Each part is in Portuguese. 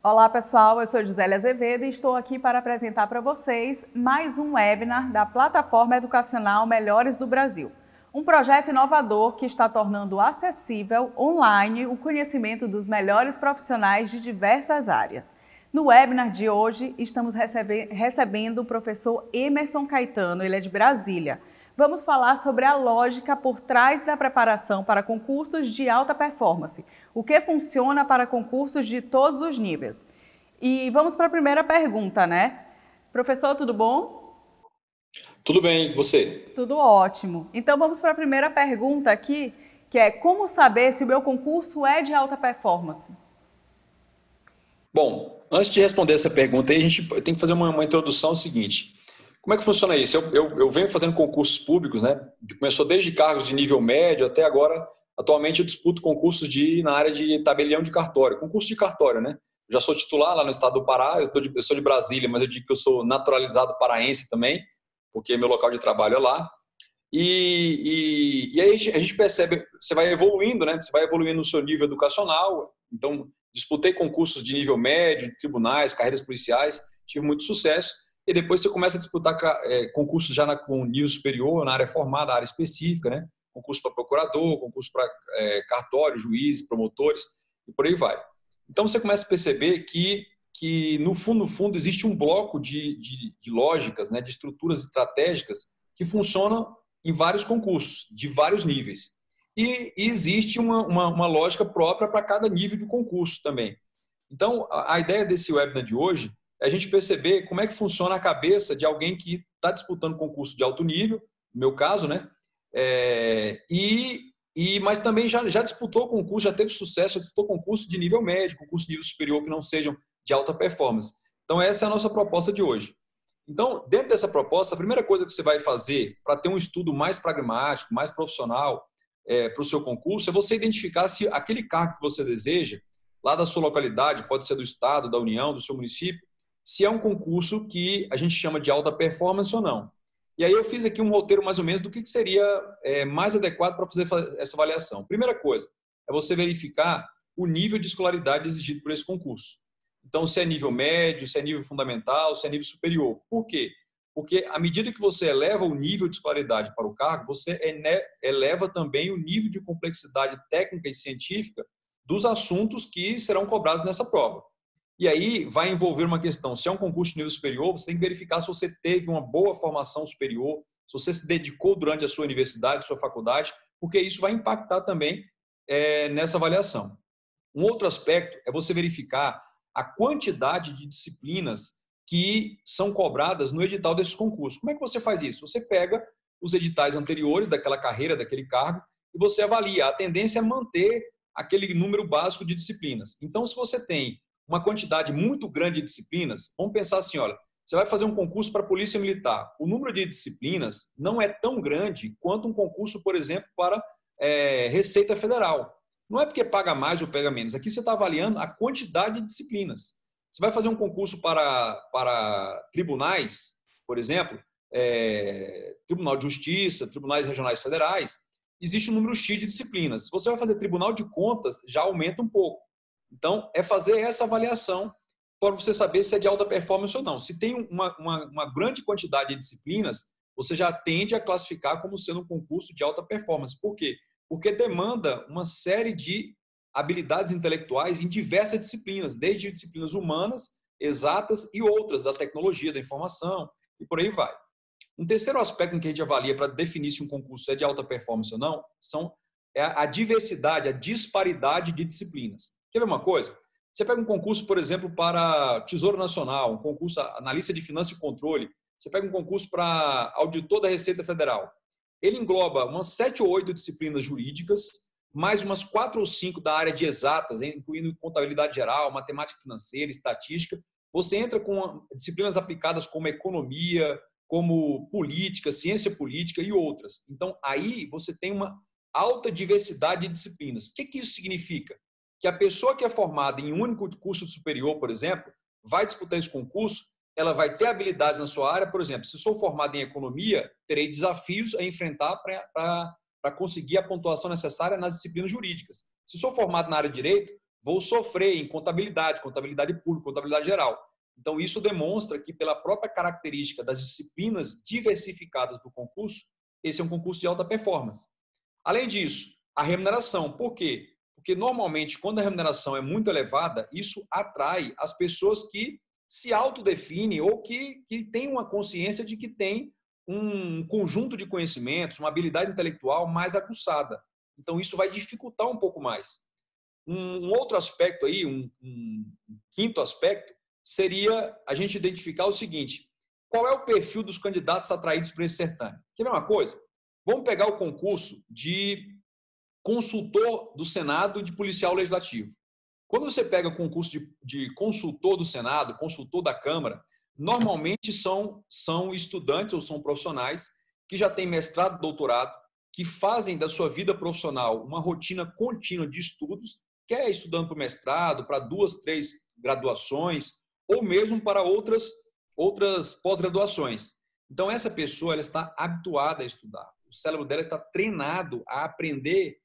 Olá pessoal, eu sou Gisele Azevedo e estou aqui para apresentar para vocês mais um webinar da Plataforma Educacional Melhores do Brasil. Um projeto inovador que está tornando acessível online o conhecimento dos melhores profissionais de diversas áreas. No webinar de hoje, estamos recebendo o professor Emerson Caetano, ele é de Brasília. Vamos falar sobre a lógica por trás da preparação para concursos de alta performance, o que funciona para concursos de todos os níveis. E vamos para a primeira pergunta, né? Professor, tudo bom? Tudo bem, e você? Tudo ótimo. Então vamos para a primeira pergunta aqui, que é como saber se o meu concurso é de alta performance? Bom, antes de responder essa pergunta aí, a gente tem que fazer uma introdução seguinte. Como é que funciona isso? Eu venho fazendo concursos públicos, né? Começou desde cargos de nível médio até agora. Atualmente eu disputo concursos na área de tabelião de cartório, concurso de cartório, né? Já sou titular lá no estado do Pará, eu sou de Brasília, mas eu digo que eu sou naturalizado paraense também, porque meu local de trabalho é lá. E aí a gente percebe, você vai evoluindo, né? Você vai evoluindo no seu nível educacional. Então, disputei concursos de nível médio, de tribunais, carreiras policiais, tive muito sucesso. E depois você começa a disputar concursos já com nível superior, na área formada, área específica, né? Concurso para procurador, concurso para cartório, juiz, promotores, e por aí vai. Então, você começa a perceber que no fundo, existe um bloco de lógicas, né? De estruturas estratégicas que funcionam em vários concursos, de vários níveis. E existe uma lógica própria para cada nível de concurso também. Então, a ideia desse webinar de hoje é a gente perceber como é que funciona a cabeça de alguém que está disputando concurso de alto nível, no meu caso, né? Mas também já disputou concurso, já teve sucesso, já disputou concurso de nível médio, concurso de nível superior que não sejam de alta performance. Então, essa é a nossa proposta de hoje. Então, dentro dessa proposta, a primeira coisa que você vai fazer para ter um estudo mais pragmático, mais profissional para o seu concurso, é você identificar se aquele cargo que você deseja, lá da sua localidade, pode ser do estado, da União, do seu município, se é um concurso que a gente chama de alta performance ou não. E aí eu fiz aqui um roteiro mais ou menos do que seria mais adequado para fazer essa avaliação. Primeira coisa é você verificar o nível de escolaridade exigido por esse concurso. Então, se é nível médio, se é nível fundamental, se é nível superior. Por quê? Porque à medida que você eleva o nível de escolaridade para o cargo, você eleva também o nível de complexidade técnica e científica dos assuntos que serão cobrados nessa prova. E aí vai envolver uma questão, se é um concurso de nível superior, você tem que verificar se você teve uma boa formação superior, se você se dedicou durante a sua universidade, sua faculdade, porque isso vai impactar também nessa avaliação. Um outro aspecto é você verificar a quantidade de disciplinas que são cobradas no edital desses concursos. Como é que você faz isso? Você pega os editais anteriores daquela carreira, daquele cargo, e você avalia. A tendência é manter aquele número básico de disciplinas. Então, se você tem uma quantidade muito grande de disciplinas, vamos pensar assim, olha, você vai fazer um concurso para a Polícia Militar. O número de disciplinas não é tão grande quanto um concurso, por exemplo, para Receita Federal. Não é porque paga mais ou pega menos. Aqui você está avaliando a quantidade de disciplinas. Você vai fazer um concurso para tribunais, por exemplo, Tribunal de Justiça, tribunais regionais federais, existe um número X de disciplinas. Se você vai fazer Tribunal de Contas, já aumenta um pouco. Então, é fazer essa avaliação para você saber se é de alta performance ou não. Se tem uma grande quantidade de disciplinas, você já tende a classificar como sendo um concurso de alta performance. Por quê? Porque demanda uma série de habilidades intelectuais em diversas disciplinas, desde disciplinas humanas, exatas e outras, da tecnologia, da informação, e por aí vai. Um terceiro aspecto em que a gente avalia para definir se um concurso é de alta performance ou não é a diversidade, a disparidade de disciplinas. Quer ver uma coisa? Você pega um concurso, por exemplo, para Tesouro Nacional, um concurso analista de finanças e controle, você pega um concurso para auditor da Receita Federal. Ele engloba umas 7 ou 8 disciplinas jurídicas, mais umas 4 ou 5 da área de exatas, incluindo contabilidade geral, matemática financeira, estatística. Você entra com disciplinas aplicadas como economia, como política, ciência política e outras. Então, aí você tem uma alta diversidade de disciplinas. O que isso significa? Que a pessoa que é formada em um único curso superior, por exemplo, vai disputar esse concurso, ela vai ter habilidades na sua área. Por exemplo, se sou formado em economia, terei desafios a enfrentar para conseguir a pontuação necessária nas disciplinas jurídicas. Se sou formado na área de direito, vou sofrer em contabilidade, contabilidade pública, contabilidade geral. Então, isso demonstra que, pela própria característica das disciplinas diversificadas do concurso, esse é um concurso de alta performance. Além disso, a remuneração. Por quê? Porque, normalmente, quando a remuneração é muito elevada, isso atrai as pessoas que se autodefinem ou que têm uma consciência de que tem um conjunto de conhecimentos, uma habilidade intelectual mais aguçada. Então, isso vai dificultar um pouco mais. Um outro aspecto aí, um quinto aspecto, seria a gente identificar o seguinte: qual é o perfil dos candidatos atraídos para esse certame? Quer ver uma coisa? Vamos pegar o concurso de consultor do Senado e de policial legislativo. Quando você pega o concurso de consultor do Senado, consultor da Câmara, normalmente são estudantes ou são profissionais que já têm mestrado, doutorado, que fazem da sua vida profissional uma rotina contínua de estudos, quer estudando para o mestrado, para 2, 3 graduações, ou mesmo para outras pós-graduações. Então, essa pessoa ela está habituada a estudar. O cérebro dela está treinado a aprender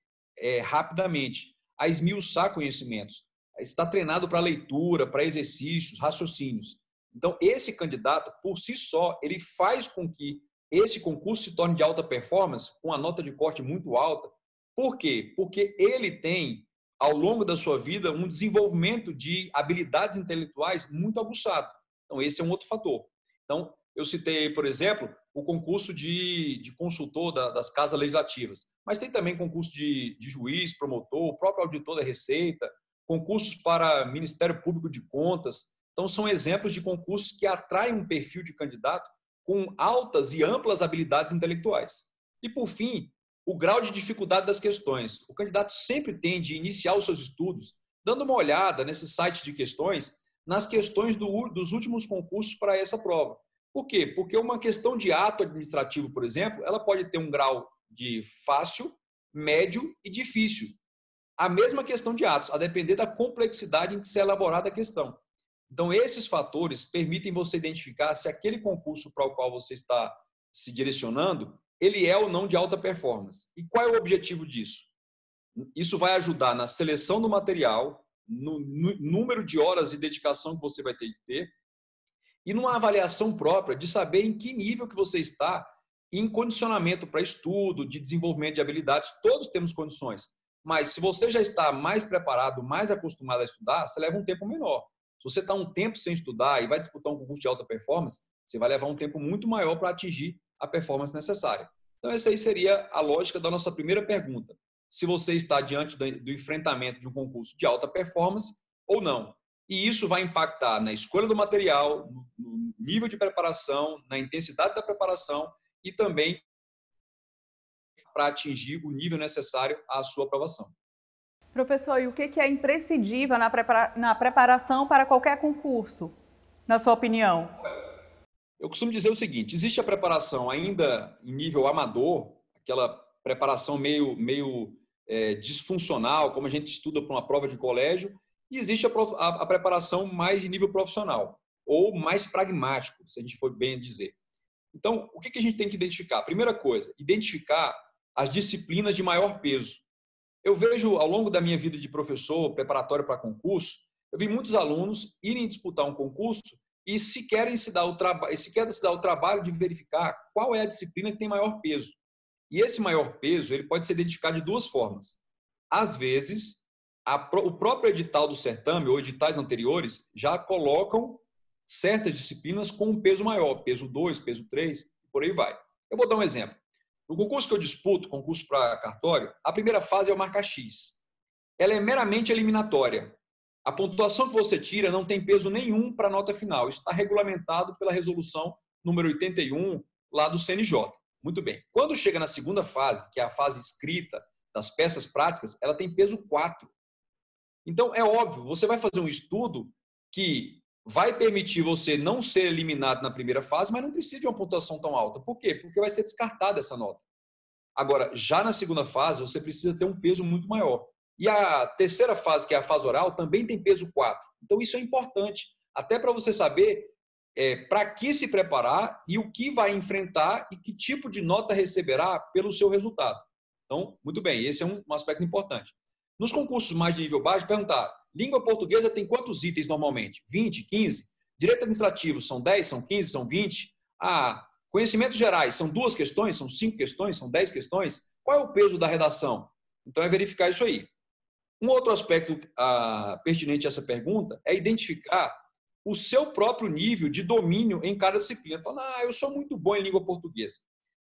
rapidamente, a esmiuçar conhecimentos. Está treinado para leitura, para exercícios, raciocínios. Então, esse candidato, por si só, ele faz com que esse concurso se torne de alta performance, com a nota de corte muito alta. Por quê? Porque ele tem, ao longo da sua vida, um desenvolvimento de habilidades intelectuais muito aguçado. Então, esse é um outro fator. Então, eu citei, por exemplo, o concurso de consultor das casas legislativas, mas tem também concurso de juiz, promotor, o próprio auditor da Receita, concursos para Ministério Público de Contas. Então, são exemplos de concursos que atraem um perfil de candidato com altas e amplas habilidades intelectuais. E, por fim, o grau de dificuldade das questões. O candidato sempre tem de iniciar os seus estudos dando uma olhada nesse site de questões, nas questões dos últimos concursos para essa prova. Por quê? Porque uma questão de ato administrativo, por exemplo, ela pode ter um grau de fácil, médio e difícil. A mesma questão de atos, a depender da complexidade em que se é elaborada a questão. Então, esses fatores permitem você identificar se aquele concurso para o qual você está se direcionando, ele é ou não de alta performance. E qual é o objetivo disso? Isso vai ajudar na seleção do material, no número de horas de dedicação que você vai ter que ter e numa avaliação própria de saber em que nível que você está em condicionamento para estudo, de desenvolvimento de habilidades. Todos temos condições. Mas se você já está mais preparado, mais acostumado a estudar, você leva um tempo menor. Se você está um tempo sem estudar e vai disputar um concurso de alta performance, você vai levar um tempo muito maior para atingir a performance necessária. Então, essa aí seria a lógica da nossa primeira pergunta. Se você está diante do enfrentamento de um concurso de alta performance ou não. E isso vai impactar na escolha do material, no nível de preparação, na intensidade da preparação e também para atingir o nível necessário à sua aprovação. Professor, e o que é imprescindível na preparação para qualquer concurso, na sua opinião? Eu costumo dizer o seguinte: existe a preparação ainda em nível amador, aquela preparação meio disfuncional, como a gente estuda para uma prova de colégio, e existe a preparação mais de nível profissional, ou mais pragmático, se a gente for bem dizer. Então, o que a gente tem que identificar? Primeira coisa, identificar as disciplinas de maior peso. Eu vejo, ao longo da minha vida de professor, preparatório para concurso, eu vi muitos alunos irem disputar um concurso e se querem se dar o trabalho de verificar qual é a disciplina que tem maior peso. E esse maior peso ele pode ser identificado de duas formas. Às vezes, o próprio edital do certame, ou editais anteriores, já colocam certas disciplinas com um peso maior, peso 2, peso 3, por aí vai. Eu vou dar um exemplo. No concurso que eu disputo, concurso para cartório, a primeira fase é o marca X. Ela é meramente eliminatória. A pontuação que você tira não tem peso nenhum para a nota final. Isso está regulamentado pela resolução número 81, lá do CNJ. Muito bem. Quando chega na segunda fase, que é a fase escrita das peças práticas, ela tem peso 4. Então, é óbvio, você vai fazer um estudo que vai permitir você não ser eliminado na primeira fase, mas não precisa de uma pontuação tão alta. Por quê? Porque vai ser descartada essa nota. Agora, já na segunda fase, você precisa ter um peso muito maior. E a terceira fase, que é a fase oral, também tem peso 4. Então, isso é importante, até para você saber para que se preparar e o que vai enfrentar e que tipo de nota receberá pelo seu resultado. Então, muito bem, esse é um aspecto importante. Nos concursos mais de nível baixo, perguntar, língua portuguesa tem quantos itens normalmente? 20, 15? Direito administrativo são 10, são 15, são 20? Conhecimentos gerais são 2 questões, são 5 questões, são 10 questões? Qual é o peso da redação? Então, é verificar isso aí. Um outro aspecto pertinente a essa pergunta é identificar o seu próprio nível de domínio em cada disciplina. Falar, eu sou muito bom em língua portuguesa.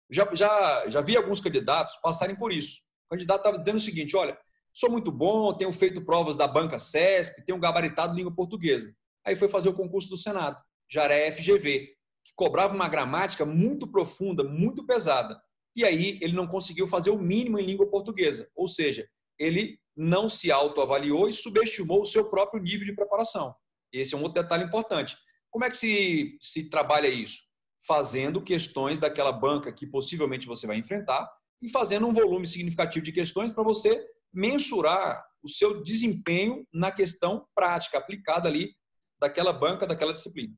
Já vi alguns candidatos passarem por isso. O candidato estava dizendo o seguinte, olha, sou muito bom, tenho feito provas da banca CESP, tenho gabaritado língua portuguesa. Aí foi fazer o concurso do Senado, já era FGV, que cobrava uma gramática muito profunda, muito pesada. E aí ele não conseguiu fazer o mínimo em língua portuguesa. Ou seja, ele não se autoavaliou e subestimou o seu próprio nível de preparação. Esse é um outro detalhe importante. Como é que se trabalha isso? Fazendo questões daquela banca que possivelmente você vai enfrentar e fazendo um volume significativo de questões para você mensurar o seu desempenho na questão prática, aplicada ali daquela banca, daquela disciplina.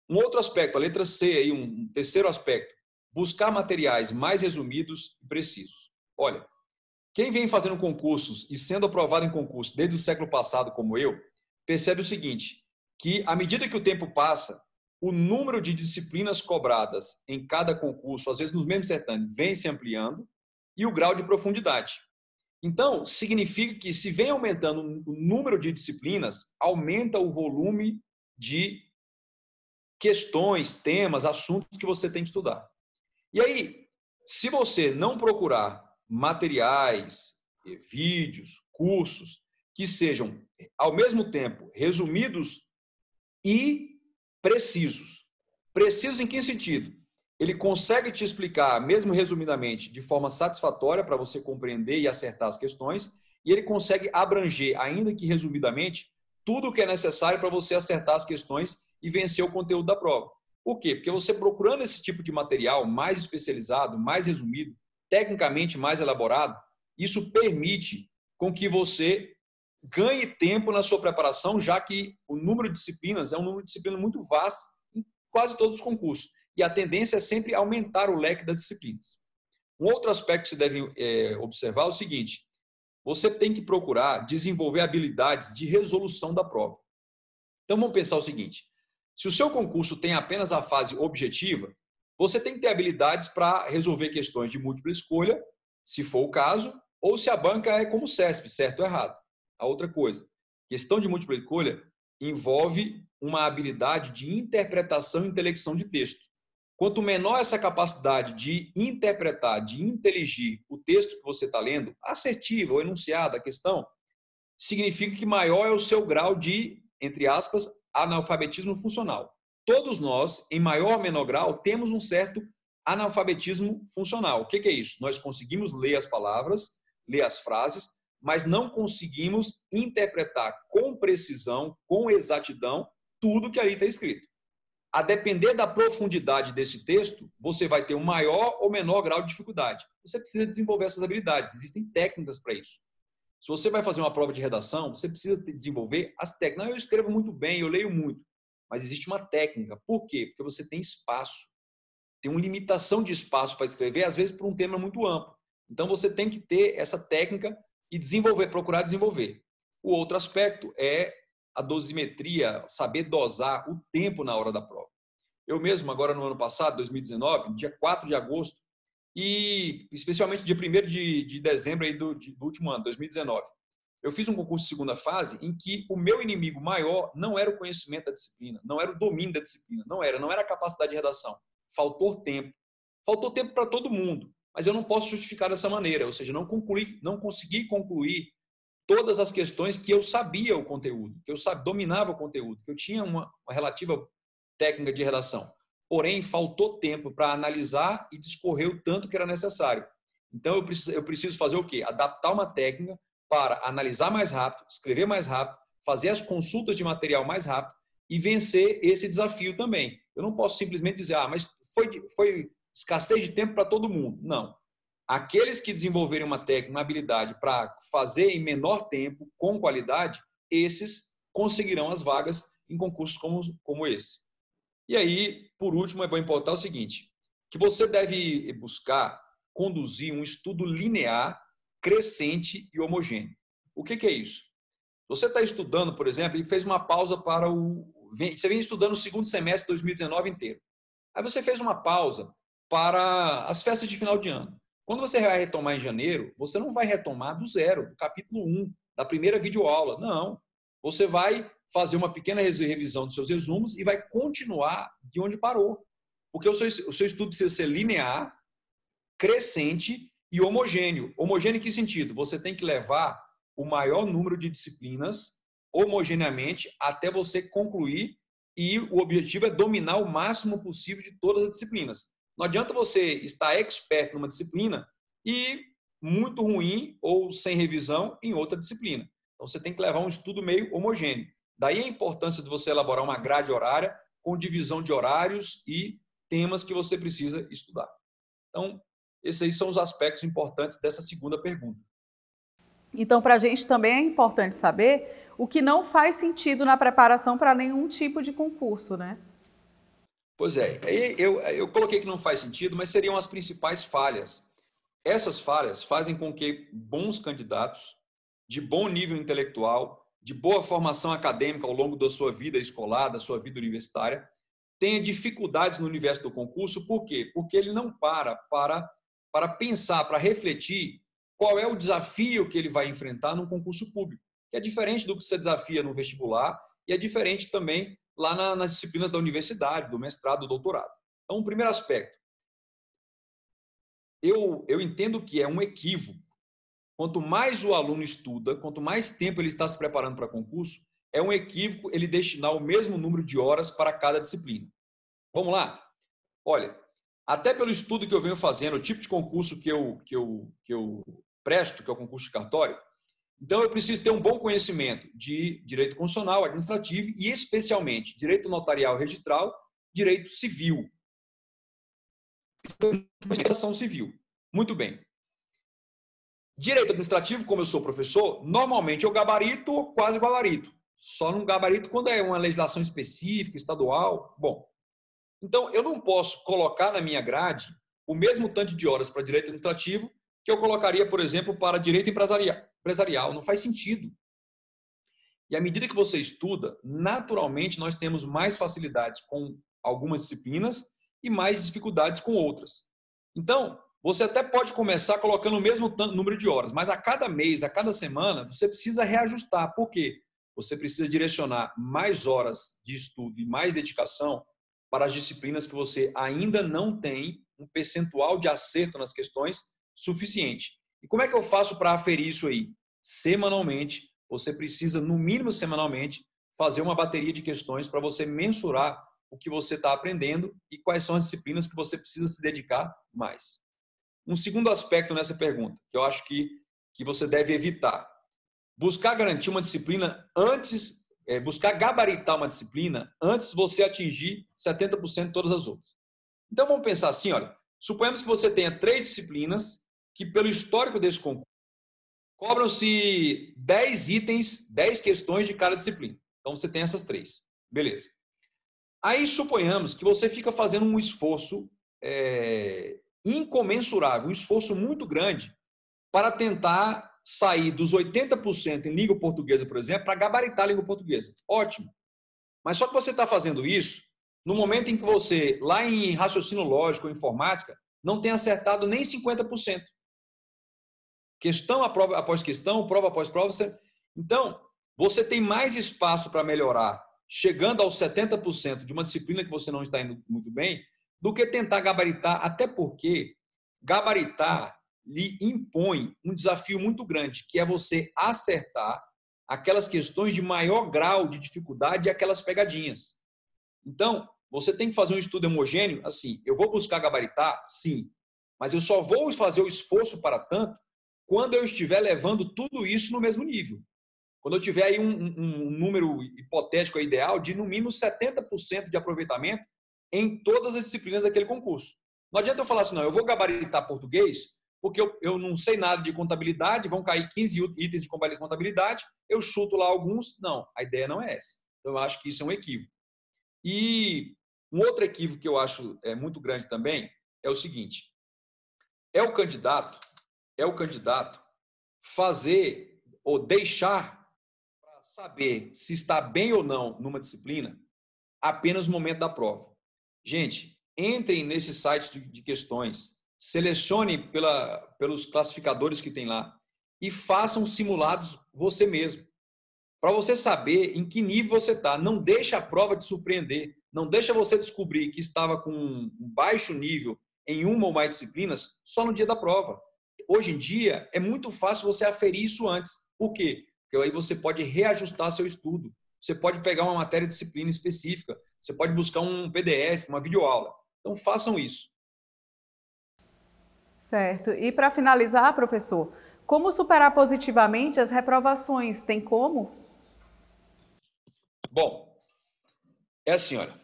Um outro aspecto, a letra C, aí, um terceiro aspecto, buscar materiais mais resumidos e precisos. Olha, quem vem fazendo concursos e sendo aprovado em concurso desde o século passado, como eu, percebe o seguinte, que à medida que o tempo passa, o número de disciplinas cobradas em cada concurso, às vezes nos mesmos certames, vem se ampliando e o grau de profundidade. Então, significa que se vem aumentando o número de disciplinas, aumenta o volume de questões, temas, assuntos que você tem que estudar. E aí, se você não procurar materiais, vídeos, cursos que sejam, ao mesmo tempo, resumidos e precisos. Precisos em que sentido? Ele consegue te explicar, mesmo resumidamente, de forma satisfatória para você compreender e acertar as questões, e ele consegue abranger, ainda que resumidamente, tudo o que é necessário para você acertar as questões e vencer o conteúdo da prova. Por quê? Porque você procurando esse tipo de material mais especializado, mais resumido, tecnicamente mais elaborado, isso permite com que você ganhe tempo na sua preparação, já que o número de disciplinas é um número de disciplinas muito vasto em quase todos os concursos. E a tendência é sempre aumentar o leque das disciplinas. Um outro aspecto que você deve observar é o seguinte, você tem que procurar desenvolver habilidades de resolução da prova. Então, vamos pensar o seguinte, se o seu concurso tem apenas a fase objetiva, você tem que ter habilidades para resolver questões de múltipla escolha, se for o caso, ou se a banca é como o CESP, certo ou errado. A outra coisa, questão de múltipla escolha envolve uma habilidade de interpretação e intelecção de texto. Quanto menor essa capacidade de interpretar, de inteligir o texto que você está lendo, assertiva ou enunciada a questão, significa que maior é o seu grau de, entre aspas, analfabetismo funcional. Todos nós, em maior ou menor grau, temos um certo analfabetismo funcional. O que é isso? Nós conseguimos ler as palavras, ler as frases, mas não conseguimos interpretar com precisão, com exatidão, tudo que ali está escrito. A depender da profundidade desse texto, você vai ter um maior ou menor grau de dificuldade. Você precisa desenvolver essas habilidades, existem técnicas para isso. Se você vai fazer uma prova de redação, você precisa desenvolver as técnicas. Eu escrevo muito bem, eu leio muito, mas existe uma técnica. Por quê? Porque você tem espaço. Tem uma limitação de espaço para escrever, às vezes por um tema muito amplo. Então você tem que ter essa técnica e desenvolver, procurar desenvolver. O outro aspecto é a dosimetria, saber dosar o tempo na hora da prova. Eu mesmo, agora no ano passado, 2019, dia 4 de agosto, e especialmente dia 1º de dezembro aí do último ano, 2019, eu fiz um concurso de segunda fase em que o meu inimigo maior não era o conhecimento da disciplina, não era o domínio da disciplina, não era a capacidade de redação. Faltou tempo. Faltou tempo para todo mundo, mas eu não posso justificar dessa maneira, ou seja, não consegui concluir todas as questões que eu sabia o conteúdo, que eu dominava o conteúdo, que eu tinha uma relativa técnica de redação. Porém, faltou tempo para analisar e discorrer o tanto que era necessário. Então, eu preciso fazer o quê? Adaptar uma técnica para analisar mais rápido, escrever mais rápido, fazer as consultas de material mais rápido e vencer esse desafio também. Eu não posso simplesmente dizer, mas foi escassez de tempo para todo mundo. Não. Aqueles que desenvolverem uma técnica, uma habilidade para fazer em menor tempo, com qualidade, esses conseguirão as vagas em concursos como esse. E aí, por último, é bom importar o seguinte, que você deve buscar conduzir um estudo linear, crescente e homogêneo. O que é isso? Você está estudando, por exemplo, e fez uma pausa para você vem estudando o segundo semestre de 2019 inteiro. Aí você fez uma pausa para as festas de final de ano. Quando você vai retomar em janeiro, você não vai retomar do zero, do capítulo 1, da primeira videoaula. Não. Você vai fazer uma pequena revisão dos seus resumos e vai continuar de onde parou. Porque o seu estudo precisa ser linear, crescente e homogêneo. Homogêneo em que sentido? Você tem que levar o maior número de disciplinas homogeneamente até você concluir, e o objetivo é dominar o máximo possível de todas as disciplinas. Não adianta você estar expert numa disciplina e muito ruim ou sem revisão em outra disciplina. Então, você tem que levar um estudo meio homogêneo. Daí a importância de você elaborar uma grade horária com divisão de horários e temas que você precisa estudar. Então, esses aí são os aspectos importantes dessa segunda pergunta. Então, para a gente também é importante saber o que não faz sentido na preparação para nenhum tipo de concurso, né? Pois é, eu coloquei que não faz sentido, mas seriam as principais falhas. Essas falhas fazem com que bons candidatos, de bom nível intelectual, de boa formação acadêmica ao longo da sua vida escolar, da sua vida universitária, tenha dificuldades no universo do concurso. Por quê? Porque ele não para pensar, para refletir qual é o desafio que ele vai enfrentar num concurso público, que é diferente do que você desafia no vestibular e é diferente também lá na disciplina da universidade, do mestrado, do doutorado. Então, o primeiro aspecto, eu entendo que é um equívoco. Quanto mais o aluno estuda, quanto mais tempo ele está se preparando para concurso, é um equívoco ele destinar o mesmo número de horas para cada disciplina. Vamos lá? Olha, até pelo estudo que eu venho fazendo, o tipo de concurso que eu presto, que é o concurso de cartório, então eu preciso ter um bom conhecimento de direito constitucional, administrativo e especialmente direito notarial registral, direito civil. Administração civil. Muito bem. Direito administrativo, como eu sou professor, normalmente eu gabarito ou quase gabarito. Só não gabarito quando é uma legislação específica, estadual. Bom, então eu não posso colocar na minha grade o mesmo tanto de horas para direito administrativo que eu colocaria, por exemplo, para direito empresarial. Não faz sentido. E à medida que você estuda, naturalmente nós temos mais facilidades com algumas disciplinas e mais dificuldades com outras. Então, você até pode começar colocando o mesmo número de horas, mas a cada mês, a cada semana, você precisa reajustar. Por quê? Você precisa direcionar mais horas de estudo e mais dedicação para as disciplinas que você ainda não tem um percentual de acerto nas questões suficiente. E como é que eu faço para aferir isso aí? Semanalmente, você precisa, no mínimo semanalmente, fazer uma bateria de questões para você mensurar o que você está aprendendo e quais são as disciplinas que você precisa se dedicar mais. Um segundo aspecto nessa pergunta, que eu acho que você deve evitar. Buscar garantir uma disciplina antes, buscar gabaritar uma disciplina antes de você atingir 70% de todas as outras. Então, vamos pensar assim, olha, suponhamos que você tenha 3 disciplinas que, pelo histórico desse concurso, cobram-se 10 itens, 10 questões de cada disciplina. Então, você tem essas 3. Beleza. Aí, suponhamos que você fica fazendo um esforço incomensurável, um esforço muito grande para tentar sair dos 80% em língua portuguesa, por exemplo, para gabaritar a língua portuguesa. Ótimo. Mas só que você está fazendo isso no momento em que você, lá em raciocínio lógico ou informática, não tem acertado nem 50%. Questão após questão, prova após prova. Então, você tem mais espaço para melhorar, chegando aos 70% de uma disciplina que você não está indo muito bem, do que tentar gabaritar, até porque gabaritar lhe impõe um desafio muito grande, que é você acertar aquelas questões de maior grau de dificuldade e aquelas pegadinhas. Então, você tem que fazer um estudo homogêneo, assim, eu vou buscar gabaritar? Sim, mas eu só vou fazer o esforço para tanto quando eu estiver levando tudo isso no mesmo nível. Quando eu tiver aí um número hipotético ideal de, no mínimo, 70% de aproveitamento em todas as disciplinas daquele concurso. Não adianta eu falar assim, não, eu vou gabaritar português, porque eu não sei nada de contabilidade, vão cair 15 itens de contabilidade, eu chuto lá alguns. Não, a ideia não é essa. Então, eu acho que isso é um equívoco. E um outro equívoco que eu acho muito grande também é o seguinte, é o candidato fazer ou deixar para saber se está bem ou não numa disciplina apenas no momento da prova. Gente, entrem nesses sites de questões, selecionem pelos classificadores que tem lá e façam simulados você mesmo, para você saber em que nível você está. Não deixa a prova te surpreender, não deixa você descobrir que estava com um baixo nível em uma ou mais disciplinas só no dia da prova. Hoje em dia, é muito fácil você aferir isso antes. Por quê? Porque aí você pode reajustar seu estudo. Você pode pegar uma matéria de disciplina específica. Você pode buscar um PDF, uma videoaula. Então, façam isso. Certo. E para finalizar, professor, como superar positivamente as reprovações? Tem como? Bom, é assim, olha.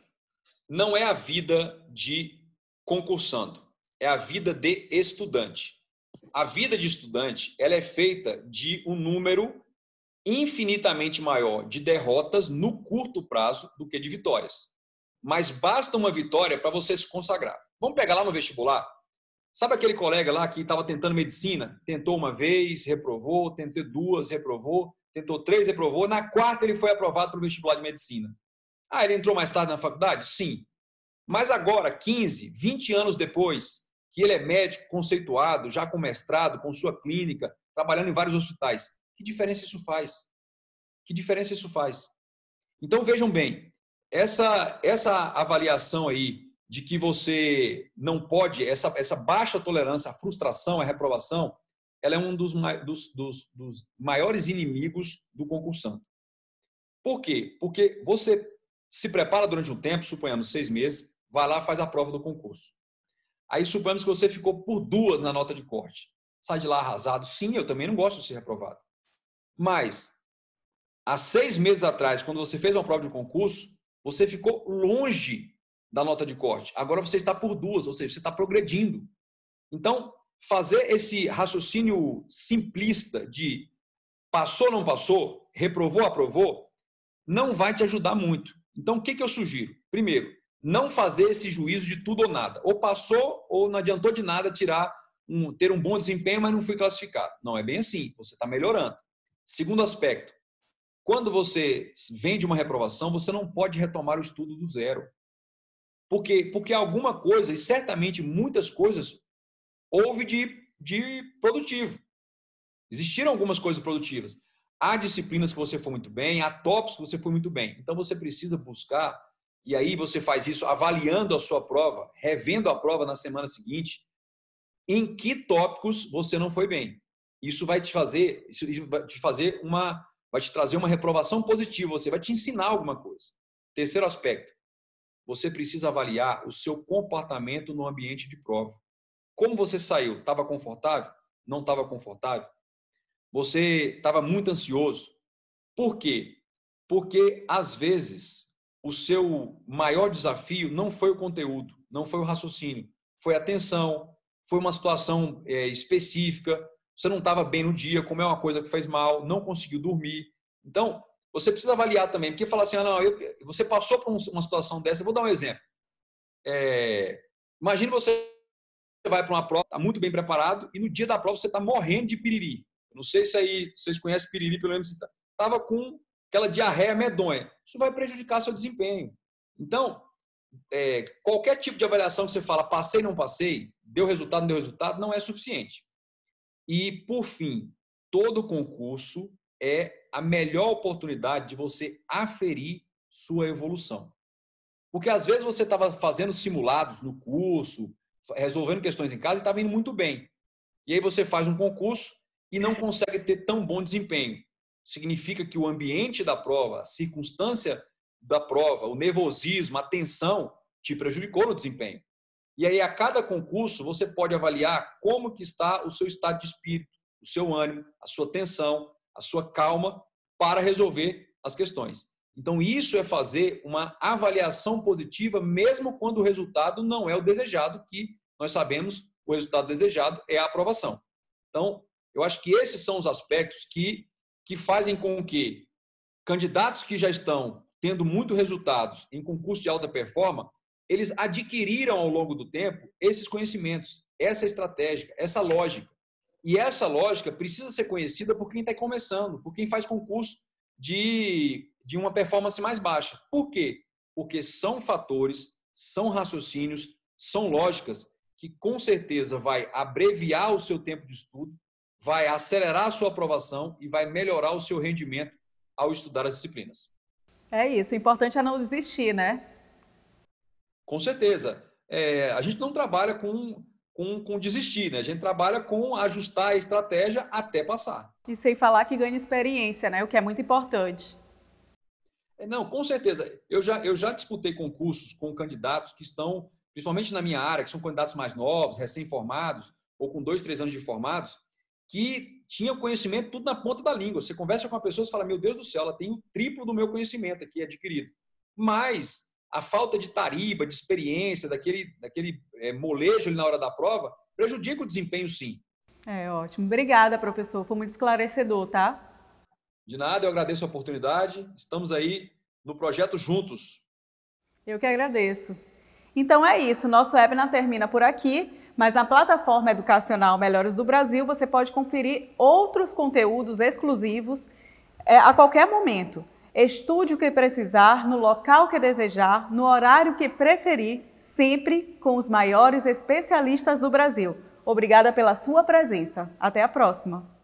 Não é a vida de concursando. É a vida de estudante. A vida de estudante, ela é feita de um número infinitamente maior de derrotas no curto prazo do que de vitórias. Mas basta uma vitória para você se consagrar. Vamos pegar lá no vestibular? Sabe aquele colega lá que estava tentando medicina? Tentou uma vez, reprovou, tentou duas, reprovou, tentou três, reprovou. Na quarta ele foi aprovado para o vestibular de medicina. Ah, ele entrou mais tarde na faculdade? Sim. Mas agora, 15, 20 anos depois, que ele é médico conceituado, já com mestrado, com sua clínica, trabalhando em vários hospitais, que diferença isso faz? Que diferença isso faz? Então, vejam bem, essa avaliação aí de que você não pode, essa baixa tolerância à frustração, à reprovação, ela é um dos maiores inimigos do concursante. Por quê? Porque você se prepara durante um tempo, suponhamos 6 meses, vai lá, faz a prova do concurso. Aí suponhamos que você ficou por 2 na nota de corte. Sai de lá arrasado. Sim, eu também não gosto de ser reprovado. Mas, há 6 meses atrás, quando você fez uma prova de concurso, você ficou longe da nota de corte. Agora você está por 2, ou seja, você está progredindo. Então, fazer esse raciocínio simplista de passou, não passou, reprovou, aprovou, não vai te ajudar muito. Então, o que eu sugiro? Primeiro, não fazer esse juízo de tudo ou nada. Ou passou, ou não adiantou de nada ter um bom desempenho, mas não fui classificado. Não é bem assim, você está melhorando. Segundo aspecto, quando você vem de uma reprovação, você não pode retomar o estudo do zero. Por quê? Porque alguma coisa, e certamente muitas coisas, houve de produtivo. Existiram algumas coisas produtivas. Há disciplinas que você foi muito bem, há tópicos que você foi muito bem. Então, você precisa buscar, e aí você faz isso avaliando a sua prova, revendo a prova na semana seguinte, em que tópicos você não foi bem. Isso vai te trazer uma reprovação positiva, você vai te ensinar alguma coisa. Terceiro aspecto, você precisa avaliar o seu comportamento no ambiente de prova. Como você saiu? Estava confortável? Não estava confortável? Você estava muito ansioso? Por quê? Porque, às vezes, o seu maior desafio não foi o conteúdo, não foi o raciocínio, foi a tensão, foi uma situação específica, você não estava bem no dia, comeu uma coisa que fez mal, não conseguiu dormir. Então, você precisa avaliar também, porque falar assim, você passou por uma situação dessa, eu vou dar um exemplo. Imagine você vai para uma prova, está muito bem preparado, e no dia da prova você está morrendo de piriri. Não sei se aí vocês conhecem piriri, pelo menos você estava com aquela diarreia medonha. Isso vai prejudicar seu desempenho. Então, qualquer tipo de avaliação que você fala, passei, não passei, deu resultado, não deu resultado, não é suficiente. E, por fim, todo concurso é a melhor oportunidade de você aferir sua evolução. Porque, às vezes, você estava fazendo simulados no curso, resolvendo questões em casa e estava indo muito bem. E aí você faz um concurso e não consegue ter tão bom desempenho. Significa que o ambiente da prova, a circunstância da prova, o nervosismo, a tensão te prejudicou no desempenho. E aí, a cada concurso, você pode avaliar como que está o seu estado de espírito, o seu ânimo, a sua tensão, a sua calma para resolver as questões. Então, isso é fazer uma avaliação positiva, mesmo quando o resultado não é o desejado, que nós sabemos o resultado desejado é a aprovação. Então, eu acho que esses são os aspectos que fazem com que candidatos que já estão tendo muitos resultados em concurso de alta performance, eles adquiriram ao longo do tempo esses conhecimentos, essa estratégia, essa lógica. E essa lógica precisa ser conhecida por quem está começando, por quem faz concurso de uma performance mais baixa. Por quê? Porque são fatores, são raciocínios, são lógicas que com certeza vai abreviar o seu tempo de estudo, vai acelerar a sua aprovação e vai melhorar o seu rendimento ao estudar as disciplinas. É isso, o importante é não desistir, né? Com certeza. A gente não trabalha com desistir, né? A gente trabalha com ajustar a estratégia até passar. E sem falar que ganha experiência, né? O que é muito importante. Não, com certeza. Eu já disputei concursos com candidatos que estão, principalmente na minha área, que são candidatos mais novos, recém-formados, ou com 2, 3 anos de formados, que tinham conhecimento tudo na ponta da língua. Você conversa com uma pessoa e fala, meu Deus do céu, ela tem o triplo do meu conhecimento aqui adquirido. Mas a falta de tariba, de experiência, daquele molejo ali na hora da prova, prejudica o desempenho, sim. Ótimo. Obrigada, professor. Foi muito esclarecedor, tá? De nada, eu agradeço a oportunidade. Estamos aí no projeto juntos. Eu que agradeço. Então é isso, nosso webinar termina por aqui, mas na plataforma educacional Melhores do Brasil você pode conferir outros conteúdos exclusivos a qualquer momento. Estude o que precisar, no local que desejar, no horário que preferir, sempre com os maiores especialistas do Brasil. Obrigada pela sua presença. Até a próxima!